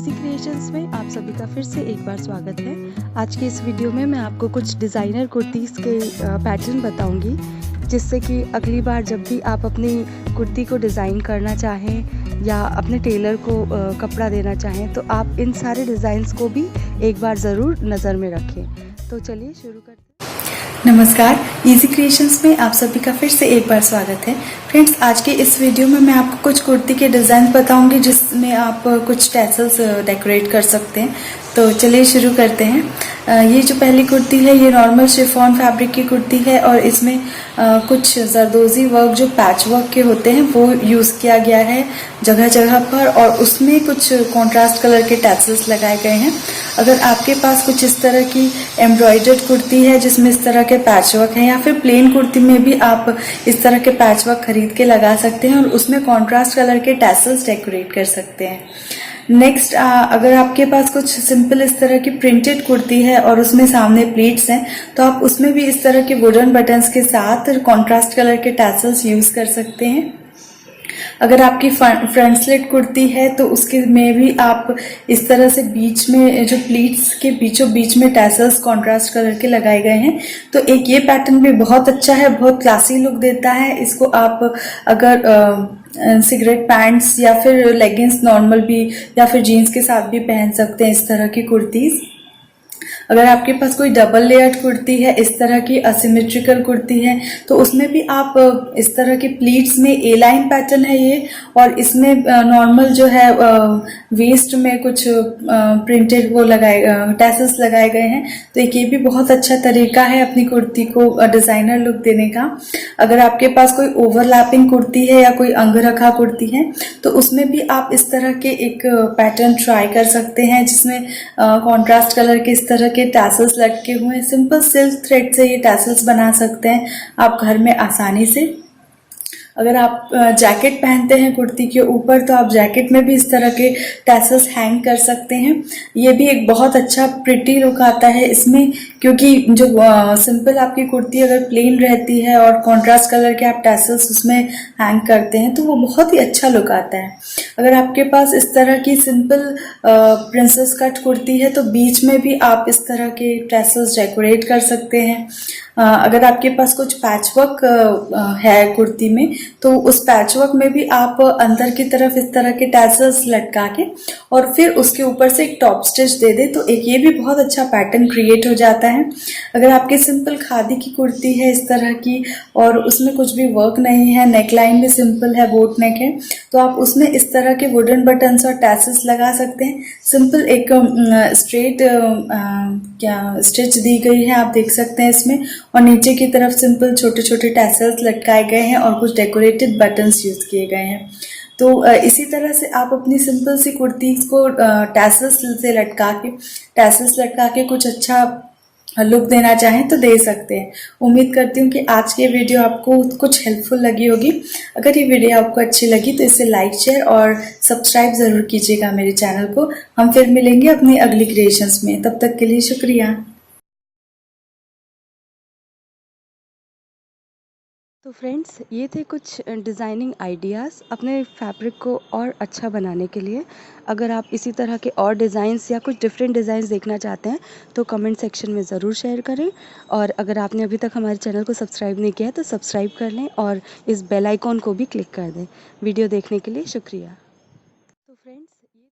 Easy creations में आप सभी का फिर से एक बार स्वागत है। आज के इस वीडियो में मैं आपको कुछ डिज़ाइनर कुर्तीज़ के पैटर्न बताऊंगी, जिससे कि अगली बार जब भी आप अपनी कुर्ती को डिज़ाइन करना चाहें या अपने टेलर को कपड़ा देना चाहें तो आप इन सारे डिज़ाइंस को भी एक बार ज़रूर नज़र में रखें। तो चलिए शुरू करते हैं। नमस्कार, इजी क्रिएशंस में आप सभी का फिर से एक बार स्वागत है। फ्रेंड्स, आज के इस वीडियो में मैं आपको कुछ कुर्ती के डिज़ाइन बताऊंगी जिसमें आप कुछ टैसल्स डेकोरेट कर सकते हैं। तो चलिए शुरू करते हैं। ये जो पहली कुर्ती है ये नॉर्मल शिफॉन फैब्रिक की कुर्ती है और इसमें कुछ जरदोजी वर्क जो पैच वर्क के होते हैं वो यूज़ किया गया है जगह जगह पर, और उसमें कुछ कॉन्ट्रास्ट कलर के टैसल्स लगाए गए हैं। अगर आपके पास कुछ इस तरह की एम्ब्रॉयडर्ड कुर्ती है जिसमें इस तरह के पैच वर्क है, या फिर प्लेन कुर्ती में भी आप इस तरह के पैच वर्क खरीद के लगा सकते हैं और उसमें कॉन्ट्रास्ट कलर के टैसल्स डेकोरेट कर सकते हैं। नेक्स्ट, अगर आपके पास कुछ सिंपल इस तरह की प्रिंटेड कुर्ती है और उसमें सामने प्लीट्स हैं तो आप उसमें भी इस तरह के वुडन बटन्स के साथ कॉन्ट्रास्ट कलर के टैसल्स यूज कर सकते हैं। अगर आपकी फ्रंट स्लिट कुर्ती है तो उसके में भी आप इस तरह से बीच में जो प्लीट्स के बीचों बीच में टैसल्स कॉन्ट्रास्ट कलर के लगाए गए हैं। तो एक ये पैटर्न भी बहुत अच्छा है, बहुत क्लासी लुक देता है। इसको आप अगर सिगरेट पैंट्स या फिर लेगिंग्स नॉर्मल भी या फिर जीन्स के साथ भी पहन सकते हैं इस तरह की कुर्तीज़। अगर आपके पास कोई डबल लेयर्ड कुर्ती है, इस तरह की असिमेट्रिकल कुर्ती है, तो उसमें भी आप इस तरह के प्लीट्स में ए लाइन पैटर्न है ये, और इसमें नॉर्मल जो है वेस्ट में कुछ प्रिंटेड वो लगाए टैसल्स लगाए गए हैं। तो एक ये भी बहुत अच्छा तरीका है अपनी कुर्ती को डिजाइनर लुक देने का। अगर आपके पास कोई ओवरलैपिंग कुर्ती है या कोई अंगरखा कुर्ती है तो उसमें भी आप इस तरह के एक पैटर्न ट्राई कर सकते हैं जिसमें कॉन्ट्रास्ट कलर के इस तरह के टैसल्स लटके हुए हैं। सिंपल सिल्क थ्रेड से ये टैसल्स बना सकते हैं आप घर में आसानी से। अगर आप जैकेट पहनते हैं कुर्ती के ऊपर तो आप जैकेट में भी इस तरह के टैसल्स हैंग कर सकते हैं। ये भी एक बहुत अच्छा प्रिटी लुक आता है इसमें, क्योंकि जो सिंपल आपकी कुर्ती अगर प्लेन रहती है और कॉन्ट्रास्ट कलर के आप टैसल्स उसमें हैंग करते हैं तो वो बहुत ही अच्छा लुक आता है। अगर आपके पास इस तरह की सिंपल प्रिंसेस कट कुर्ती है तो बीच में भी आप इस तरह के टैसल्स डेकोरेट कर सकते हैं। अगर आपके पास कुछ पैचवर्क है कुर्ती में तो उस पैचवर्क में भी आप अंदर की तरफ इस तरह के टैसल्स लटका के और फिर उसके ऊपर से एक टॉप स्टिच दे दे तो एक ये भी बहुत अच्छा पैटर्न क्रिएट हो जाता है। अगर आपकी सिंपल खादी की कुर्ती है इस तरह की और उसमें कुछ भी वर्क नहीं है, नेकलाइन भी सिंपल है, बोट नेक है, तो आप उसमें इस तरह के वुडन बटन्स और टैसल्स लगा सकते हैं। सिंपल एक स्ट्रेट स्टिच दी गई है, आप देख सकते हैं इसमें, और नीचे की तरफ सिंपल छोटे छोटे टैसल्स लटकाए गए हैं और कुछ डेकोरेटेड बटन्स यूज किए गए हैं। तो इसी तरह से आप अपनी सिंपल सी कुर्तीज को टैसल्स लटका के कुछ अच्छा लुक देना चाहें तो दे सकते हैं। उम्मीद करती हूँ कि आज की वीडियो आपको कुछ हेल्पफुल लगी होगी। अगर ये वीडियो आपको अच्छी लगी तो इसे लाइक, शेयर और सब्सक्राइब ज़रूर कीजिएगा मेरे चैनल को। हम फिर मिलेंगे अपनी अगली क्रिएशंस में, तब तक के लिए शुक्रिया। तो फ्रेंड्स, ये थे कुछ डिज़ाइनिंग आइडियाज़ अपने फैब्रिक को और अच्छा बनाने के लिए। अगर आप इसी तरह के और डिज़ाइंस या कुछ डिफरेंट डिज़ाइंस देखना चाहते हैं तो कमेंट सेक्शन में ज़रूर शेयर करें, और अगर आपने अभी तक हमारे चैनल को सब्सक्राइब नहीं किया है तो सब्सक्राइब कर लें और इस बेल आइकॉन को भी क्लिक कर दें। वीडियो देखने के लिए शुक्रिया। तो फ्रेंड्स,